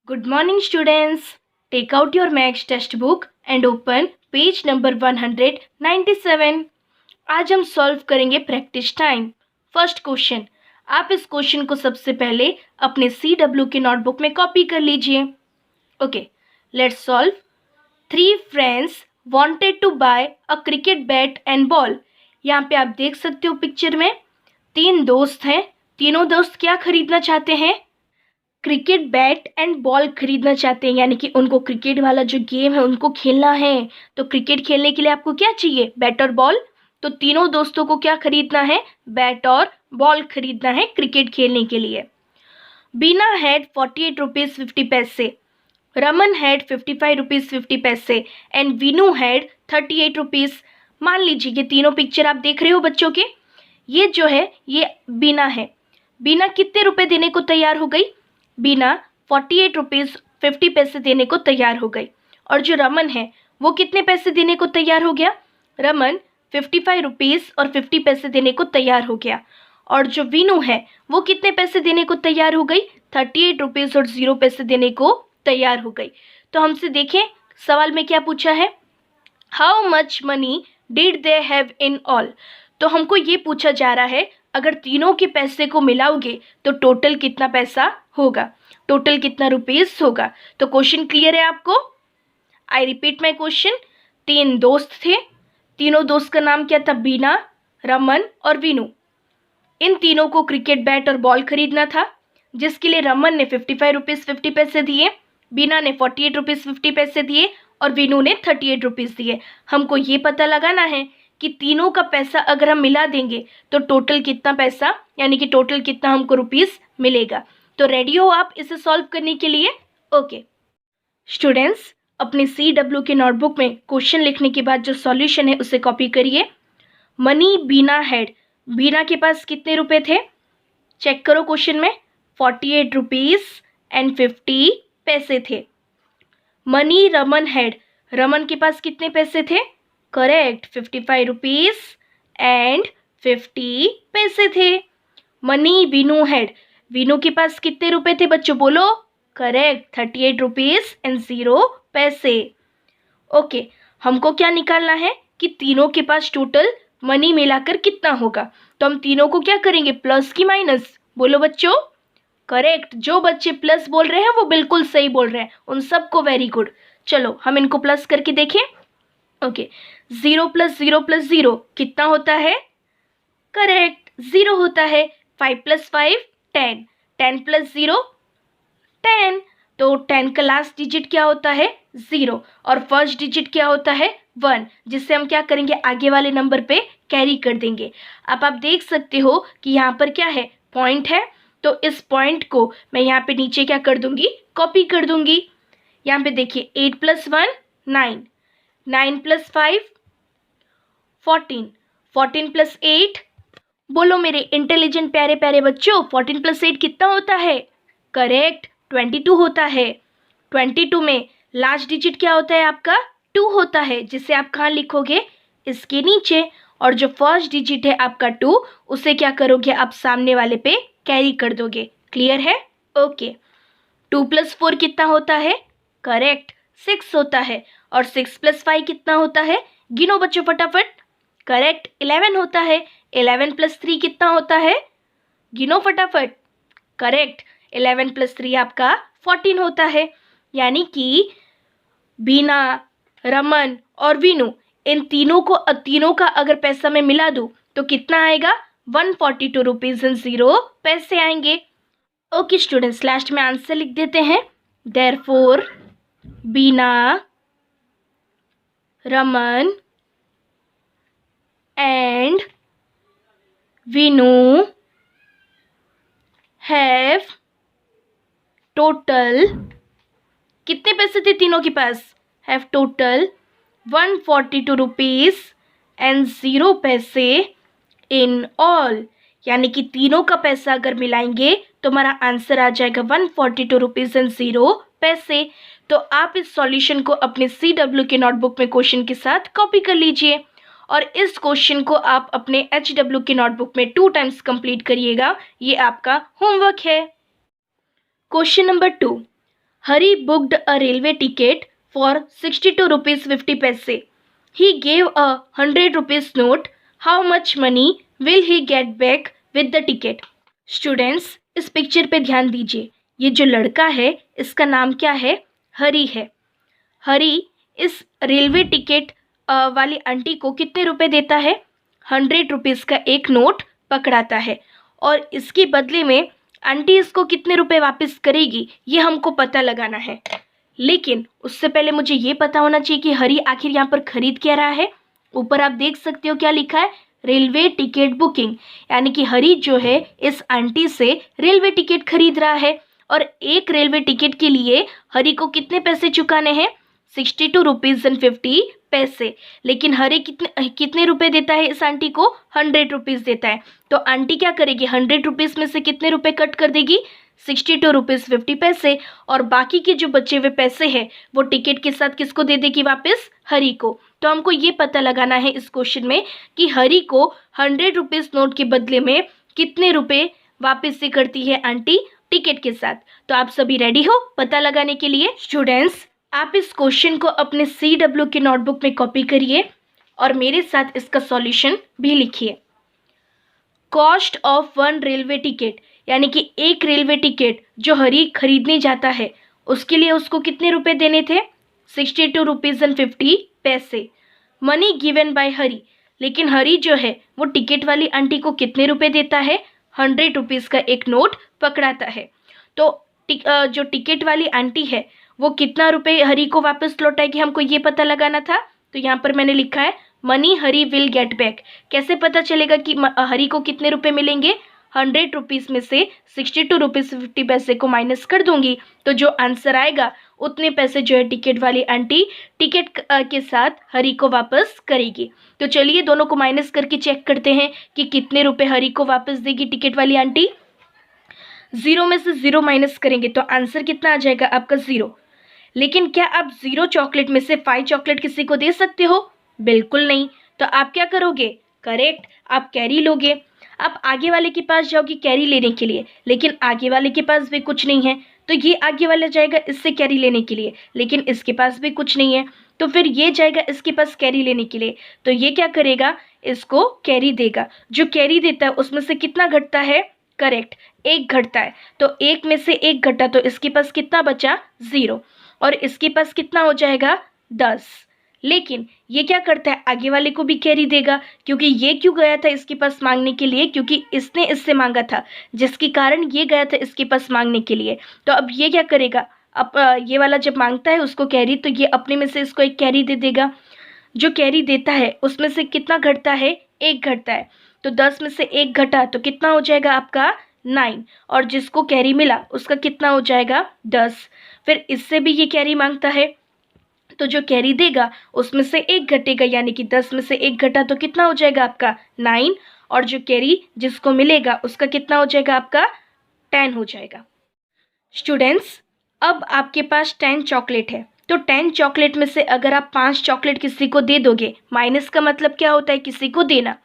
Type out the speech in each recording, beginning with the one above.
Good morning, students. Take out your maths textbook and open page number 197. आज हम solve करेंगे practice time. First question, आप इस question को सबसे पहले अपने CW की नोटबुक में कॉपी कर लीजिए। Okay, let's solve. 3 friends wanted to buy a cricket bat and ball. यहाँ पे आप देख सकते हो पिक्चर में 3 दोस्त हैं। तीनों दोस्त क्या खरीदना चाहते हैं? क्रिकेट बैट एंड बॉल खरीदना चाहते हैं, यानी कि उनको क्रिकेट वाला जो गेम है उनको खेलना है। तो क्रिकेट खेलने के लिए आपको क्या चाहिए? बैट और बॉल। तो तीनों दोस्तों को क्या खरीदना है? बैट और बॉल खरीदना है क्रिकेट खेलने के लिए। बीना हैड 48 रुपीज़ 50 पैसे, रमन हैड 55 रुपीज़ 50 पैसे एंड वीनू हैड 38 रुपीज़। मान लीजिए ये तीनों पिक्चर आप देख रहे हो बच्चों के। ये जो है ये बीना है। बीना कितने रुपए देने को तैयार हो गई? बीना 48 रुपीज़ 50 पैसे देने को तैयार हो गई। और जो रमन है वो कितने पैसे देने को तैयार हो गया? रमन 55 रुपीज़ और 50 पैसे देने को तैयार हो गया। और जो वीनू है वो कितने पैसे देने को तैयार हो गई? 38 रुपीज़ और 0 पैसे देने को तैयार हो गई। तो हमसे देखें सवाल में क्या पूछा है? How much money did they have in all. तो हमको ये पूछा जा रहा है अगर तीनों के पैसे को मिलाओगे तो टोटल कितना पैसा होगा, टोटल कितना रुपीस होगा। तो क्वेश्चन क्लियर है आपको? I repeat my question. 3 दोस्त थे। तीनों दोस्त का नाम क्या था? बीना, रमन और वीनू। इन तीनों को क्रिकेट बैट और बॉल खरीदना था, जिसके लिए रमन ने 55 रुपीज़ 50 पैसे दिए, बीना ने 48 रुपीज़ 50 पैसे दिए और वीनू ने 38 रुपीज़ दिए। हमको ये पता लगाना है कि तीनों का पैसा अगर हम मिला देंगे तो टोटल कितना पैसा, यानी कि टोटल कितना हमको रुपीज़ मिलेगा। तो रेडी हो आप इसे सॉल्व करने के लिए? ओके स्टूडेंट्स, अपने CW के नोटबुक में क्वेश्चन लिखने के बाद जो सॉल्यूशन है उसे कॉपी करिए। मनी बीना हैड, बीना के पास कितने रुपए थे? चेक करो क्वेश्चन में, 48 रुपीज़ एंड 50 पैसे थे। मनी रमन हैड, रमन के पास कितने पैसे थे? करेक्ट, 55 रुपीज़ एंड 50 पैसे थे। मनी वीनू हैड, वीनू के पास कितने रुपए थे बच्चों बोलो? करेक्ट, 38 रुपीज़ एंड 0 पैसे। ओके, हमको क्या निकालना है कि तीनों के पास टोटल मनी मिलाकर कितना होगा। तो हम तीनों को क्या करेंगे, प्लस की माइनस? बोलो बच्चों। करेक्ट, जो बच्चे प्लस बोल रहे हैं वो बिल्कुल सही बोल रहे हैं, उन सबको वेरी गुड। चलो हम इनको प्लस करके देखें। ओके, 0 + 0 + 0 कितना होता है? करेक्ट, 0 होता है। 5 + 5 10, 10 + 0 10। तो 10 का लास्ट डिजिट क्या होता है? 0 और फर्स्ट डिजिट क्या होता है? 1, जिससे हम क्या करेंगे आगे वाले नंबर पे कैरी कर देंगे। अब आप देख सकते हो कि यहाँ पर क्या है? पॉइंट है। तो इस पॉइंट को मैं यहाँ पे नीचे क्या कर दूंगी? कॉपी कर दूंगी। यहाँ पे देखिए 8 + 1 9, 9 + 5 14, 14 + 8, बोलो मेरे इंटेलिजेंट प्यारे प्यारे बच्चों, 14 + 8 कितना होता है? करेक्ट, 22 होता है। 22 में लास्ट डिजिट क्या होता है आपका? 2 होता है, जिसे आप कहाँ लिखोगे? इसके नीचे। और जो फर्स्ट डिजिट है आपका 2, उसे क्या करोगे आप? सामने वाले पे कैरी कर दोगे। क्लियर है? ओके, 2 + 4 कितना होता है? करेक्ट, 6 होता है। और 6 + 5 कितना होता है? गिनो बच्चों फटाफट। करेक्ट, 11 होता है। 11 + 3 कितना होता है? गिनो फटाफट। करेक्ट, 11 + 3 आपका 14 होता है। यानी कि बीना, रमन और वीनू, इन तीनों का अगर पैसा मैं मिला दूँ तो कितना आएगा? 142 रुपीज़ एंड 0 पैसे आएंगे। ओके स्टूडेंट्स, लास्ट में आंसर लिख देते हैं। Therefore Beena, Raman and Veenu have total, कितने पैसे थे तीनों के पास? Have total 142 rupees and 0 paise in all. यानी कि तीनों का पैसा अगर मिलाएंगे तो हमारा आंसर आ जाएगा 142 रुपीज़ एंड 0 पैसे। तो आप इस सॉल्यूशन को अपने CW के नोटबुक में क्वेश्चन के साथ कॉपी कर लीजिए और इस क्वेश्चन को आप अपने HW के नोटबुक में 2 टाइम्स कंप्लीट करिएगा। ये आपका होमवर्क है। Question number 2, Hari booked a railway ticket for 62 rupees 50 पैसे. He gave a 100 rupees note. How much money will he get back with the ticket. Students, इस पिक्चर पे ध्यान दीजिए. ये जो लड़का है इसका नाम क्या है? हरी है. हरी इस रेलवे टिकट वाली आंटी को कितने रुपए देता है? 100 रुपीज़ का एक नोट पकड़ाता है और इसके बदले में आंटी इसको कितने रुपए वापस करेगी ये हमको पता लगाना है. लेकिन उससे पहले मुझे ये पता होना चाहिए कि हरी आखिर यहाँ पर खरीद क्या रहा है. ऊपर आप देख सकते हो क्या लिखा है? Railway ticket booking. यानी कि हरी जो है इस आंटी से रेलवे टिकट खरीद रहा है और एक रेलवे टिकट के लिए हरी को कितने पैसे चुकाने हैं? 62 रुपीज़ एंड 50 पैसे. लेकिन हरी कितने कितने रुपए देता है इस आंटी को? 100 रुपीज़ देता है. तो आंटी क्या करेगी? 100 रुपीज़ में से कितने रुपए कट कर देगी? 62 रुपीज़ 50 पैसे. और बाकी के जो बचे हुए पैसे हैं वो टिकट के साथ किसको दे देगी वापस? हरी को. तो हमको ये पता लगाना है इस क्वेश्चन में कि हरी को 100 रुपीज़ नोट के बदले में कितने रुपए वापस से करती है आंटी टिकट के साथ. तो आप सभी रेडी हो पता लगाने के लिए? स्टूडेंट्स, आप इस क्वेश्चन को अपने CW के नोटबुक में कॉपी करिए और मेरे साथ इसका सॉल्यूशन भी लिखिए. Cost of one railway ticket, यानी कि एक रेलवे टिकट जो हरी खरीदने जाता है उसके लिए उसको कितने रुपए देने थे? 62 रुपीज़ एंड 50 पैसे. मनी गिवन बाय हरी, लेकिन हरी जो है वो टिकट वाली आंटी को कितने रुपए देता है? 100 रुपीज़ का एक नोट पकड़ाता है. तो जो टिकट वाली आंटी है वो कितना रुपए हरी को वापस लौटाएगी हमको ये पता लगाना था. तो यहाँ पर मैंने लिखा है money Hari will get back. कैसे पता चलेगा कि हरी को कितने रुपए मिलेंगे? 100 रुपीज़ में से 62 रुपीज़ 50 पैसे को माइनस कर दूंगी तो जो आंसर आएगा उतने पैसे जो है टिकट वाली आंटी टिकट के साथ हरी को वापस करेगी. तो चलिए दोनों को माइनस करके चेक करते हैं कि कितने रुपए हरी को वापस देगी टिकट वाली आंटी. 0 में से 0 माइनस करेंगे तो आंसर कितना आ जाएगा आपका? 0. लेकिन क्या आप 0 चॉकलेट में से 5 चॉकलेट किसी को दे सकते हो? बिल्कुल नहीं. तो आप क्या करोगे? करेक्ट, आप कैरी लोगे. आप आगे वाले के पास जाओगे कैरी लेने के लिए, लेकिन आगे वाले के पास भी कुछ नहीं है तो ये आगे वाला जाएगा इससे कैरी लेने के लिए, लेकिन इसके पास भी कुछ नहीं है तो फिर ये जाएगा इसके पास कैरी लेने के लिए. तो ये क्या करेगा? इसको कैरी देगा. जो कैरी देता है उसमें से कितना घटता है? करेक्ट, 1 घटता है. तो 1 में से 1 घटा तो इसके पास कितना बचा? 0. और इसके पास कितना हो जाएगा? 10. लेकिन ये क्या करता है? आगे वाले को भी कैरी देगा. क्योंकि ये क्यों गया था इसके पास मांगने के लिए? क्योंकि इसने इससे मांगा था जिसके कारण ये गया था इसके पास मांगने के लिए. तो अब ये क्या करेगा? अब ये वाला जब मांगता है उसको कैरी तो ये अपने में से इसको एक कैरी दे देगा. जो कैरी देता है उसमें से कितना घटता है? 1 घटता है. तो 10 में से 1 घटा तो कितना हो जाएगा आपका? 9. और जिसको कैरी मिला उसका कितना हो जाएगा? 10. फिर इससे भी ये कैरी मांगता है तो जो कैरी देगा उसमें से 1 घटेगा, यानी कि 10 में से 1 घटा तो कितना हो जाएगा आपका? 9. और जो कैरी जिसको मिलेगा उसका कितना हो जाएगा आपका? 10 हो जाएगा. स्टूडेंट्स, अब आपके पास 10 चॉकलेट है तो 10 चॉकलेट में से अगर आप 5 चॉकलेट किसी को दे दोगे, माइनस का मतलब क्या होता है? किसी को देना.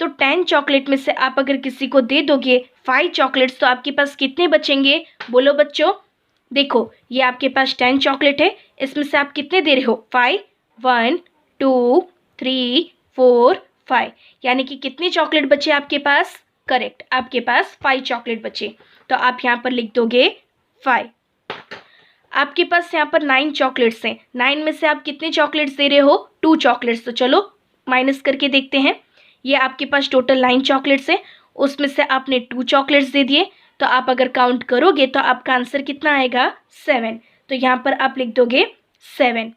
तो 10 चॉकलेट में से आप अगर किसी को दे दोगे 5 चॉकलेट्स तो आपके पास कितने बचेंगे? बोलो बच्चों. देखो ये आपके पास 10 चॉकलेट है, इसमें से आप कितने दे रहे हो? 5. 1 2 3 4 5. यानी कि कितने चॉकलेट बचे आपके पास? करेक्ट, आपके पास 5 चॉकलेट बचे. तो आप यहाँ पर लिख दोगे 5. आपके पास यहाँ पर 9 चॉकलेट्स हैं. 9 में से आप कितने चॉकलेट्स दे रहे हो? 2 चॉकलेट्स. तो चलो माइनस करके देखते हैं. ये आपके पास टोटल 9 चॉकलेट्स हैं, उसमें से आपने 2 चॉकलेट्स दे दिए. तो आप अगर काउंट करोगे तो आपका आंसर कितना आएगा? 7. तो यहाँ पर आप लिख दोगे 7.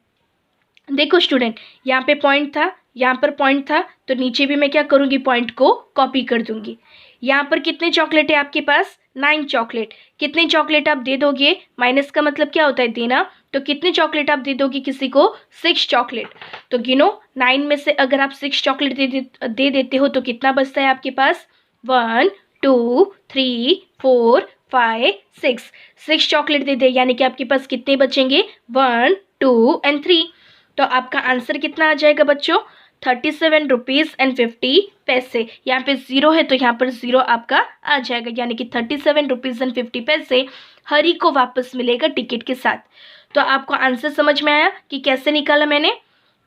देखो स्टूडेंट, यहाँ पे पॉइंट था, यहाँ पर पॉइंट था, तो नीचे भी मैं क्या करूँगी? पॉइंट को कॉपी कर दूंगी. यहाँ पर कितने चॉकलेट है आपके पास? 9 चॉकलेट. कितने चॉकलेट आप दे दोगे? माइनस का मतलब क्या होता है? देना. तो कितने चॉकलेट आप दे दोगे किसी को? 6 चॉकलेट. तो गिनो, 9 में से अगर आप 6 चॉकलेट दे देते हो तो कितना बचता है आपके पास? 1 2 3 4 5 6. 6 चॉकलेट दे दे, यानी कि आपके पास कितने बचेंगे? 1 2 एंड 3. तो आपका आंसर कितना आ जाएगा बच्चों? ₹37.50। यहाँ पे 0 है तो यहाँ पर 0 आपका आ जाएगा, यानी कि ₹37.50 हरी को वापस मिलेगा टिकट के साथ। तो आपको आंसर समझ में आया कि कैसे निकाला मैंने?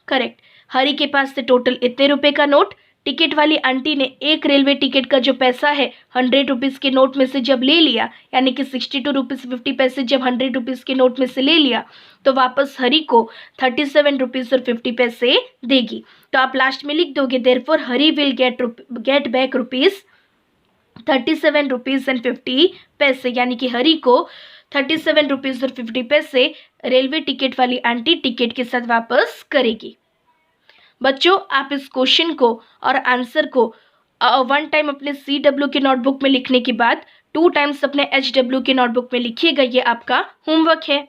करेक्ट। हरी के पास से टोटल इतने रुपए का नोट, टिकट वाली आंटी ने एक रेलवे टिकट का जो पैसा है ₹100 के नोट में से जब ले लिया, यानी कि ₹62.50 जब ₹100 के नोट में से ले लिया, तो वापस हरी को ₹37.50 देगी। तो आप लास्ट में लिख दोगे therefore Hari will get back ₹37.50, यानी कि हरी को ₹37.50 रेलवे टिकट वाली आंटी टिकट के साथ वापस करेगी। बच्चों, आप इस क्वेश्चन को और आंसर को 1 टाइम अपने CW के नोटबुक में लिखने के बाद 2 टाइम्स अपने HW के नोटबुक में लिखिएगा। ये आपका होमवर्क है।